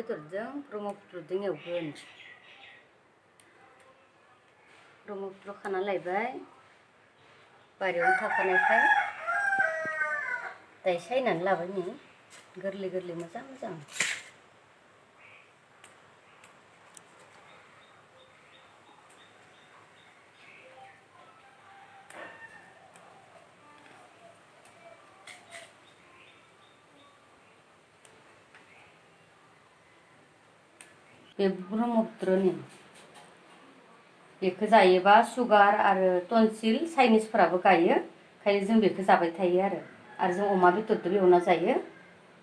बेदरजों ब्रह्मपुत्रजों एवगोन। ब्रह्मपुत्र खाना लायबाय बारियावनो थाखानायखाय दायो सायनानै लाबाय नै गोरलै गोरलै मोजां मोजां। बे ब्रह्मपुत्रनि बेखौ जायोबा सुगार आरो टनसिल चाइनिसफोराबो गायो, ओंखायनो जों बेखौ जाबाय थायो आरो जों अमा बेदरजों एवना जायो।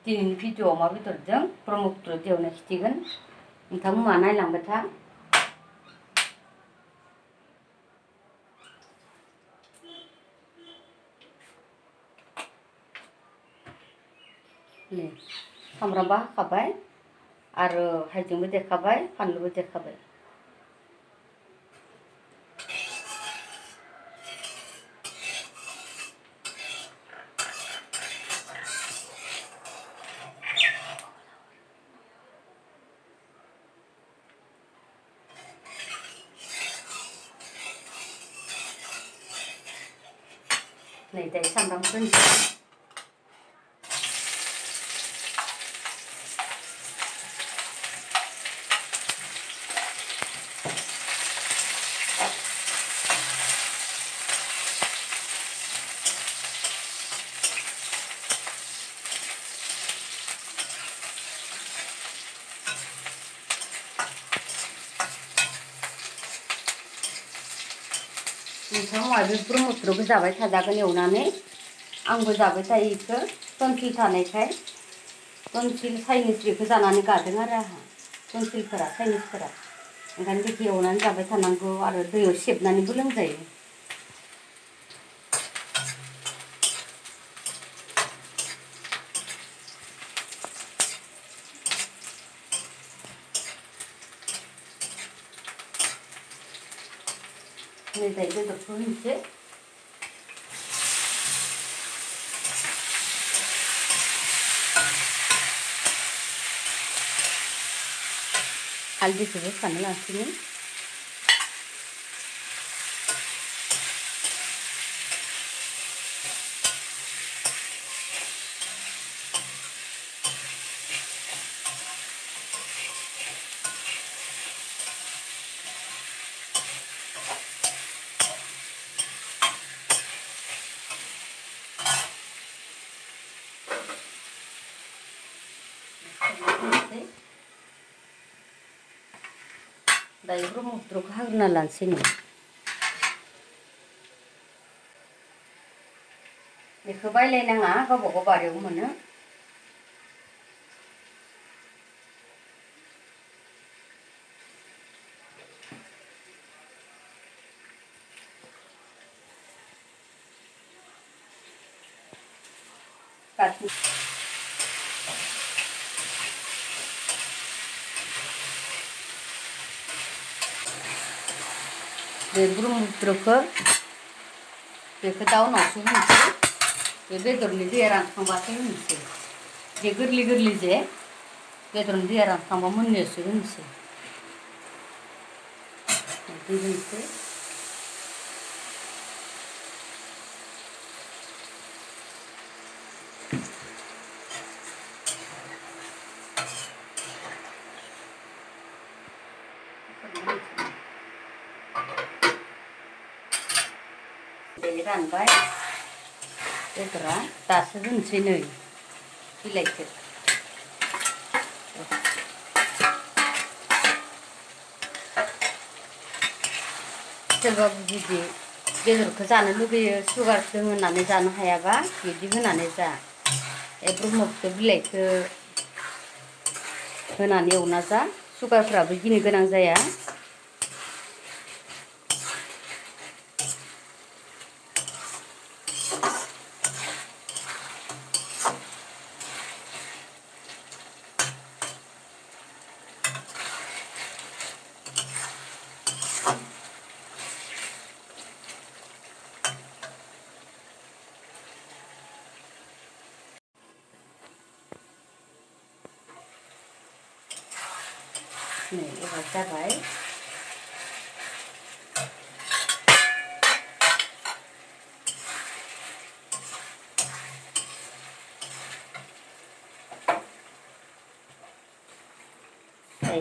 दिनैनि भिडिअ अमा बेदरजों ब्रह्मपुत्र एवनाय खिथिगोन, नोंथांमोनहा नायलांबाय था। नै सामब्रामबो हाखाबाय आरो हाइजेंबो देखाबाय, फानलुबो देखाबाय। नै दायो सामब्राम होनोसै। नोंथांमोनहा बे ब्रह्मपुत्रखौ जाबाय थाजागोन एवनानै, आंबो जाबाय थायो बेखौ टनसिल थानायखाय। टनसिल चाइनिस बेखौ जानानै गादों आरो आंहा टनसिलफोरा चाइनिसफोरा, ओंखायनो बेखौ एवनानै जाबाय थानांगौ आरो दैयाव सेबनानैबो लोंजायो। नै दायो बेदरखौ होनोसै। हालदैखौबो होखानो लासिगोन। दायो ब्रह्मपुत्रखौ हाग्रोना लानोसै नै। बेखौ बायलायनाङा, गावबा गाव बारियाव मोनो। बे ब्रह्मपुत्रखौ बेखौ दा उनावसो होनोसै, बे बेदरनि दैया रानखांबासो होनोसै। बे गोरलै गोरलै जे बेदरनि दैया रानखांबा मोननोसो होनोसै। दै होनोसै। दै रानबाय बेदरा, दासो होनोसै नै बिलाइखौ। सोरबा जुदि बेदरखौ जानो लुगैयो, सुगार दं होननानै जानो हायाबा बिदि होनानै जा। ब्रह्मपुत्र बिलाइखौ होनानै एवना जा, सुगारफ्राबो गिनो गोनां जाया। नै एबार जाबाय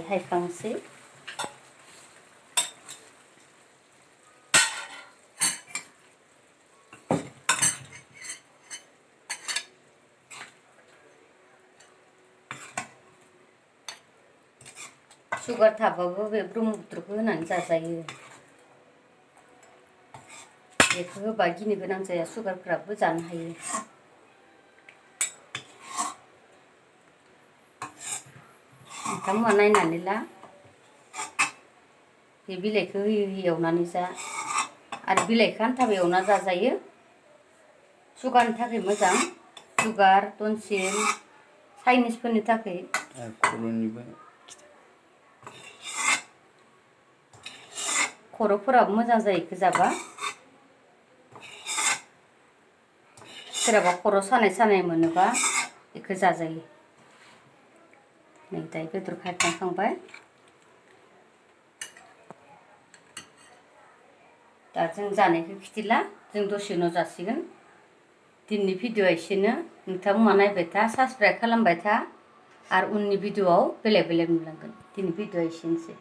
हायखांसै सुगार थाबाबो बे ब्रह्मपुत्रखौ होनानै जाजायो बेखौ होबा गिनो गोनां जाया सुगारफ्राबो जानो हायो नोंथांमोना नायनानै ला बे बिलाइखौ होयै होयै एवनानै जा आरो बिलाइखौ आन्थाबो एवना जाजायो सुगारनि थाखाय मोजां सुगार टन्सिल साइनिसफोरनि थाखाय खर'फोराबो मोजां जायो बेखौ जाबा सोरहाबा खर' सानाय मोनोबा बेखौ जाजायो नै दायो बेदरखौ हायखांबाय दा जों जानायखौ खिथिला जों दसे उनाव जासिगोन दिनैनि भिडिअ'आ एसेनो नोंथांमोना नायबाय था साबस्क्राइब खालामबाय था आरो उननि भिडिअ'आव बेलेग नुलांगोन दिनैनि भिडिअ'आ एसेनोसै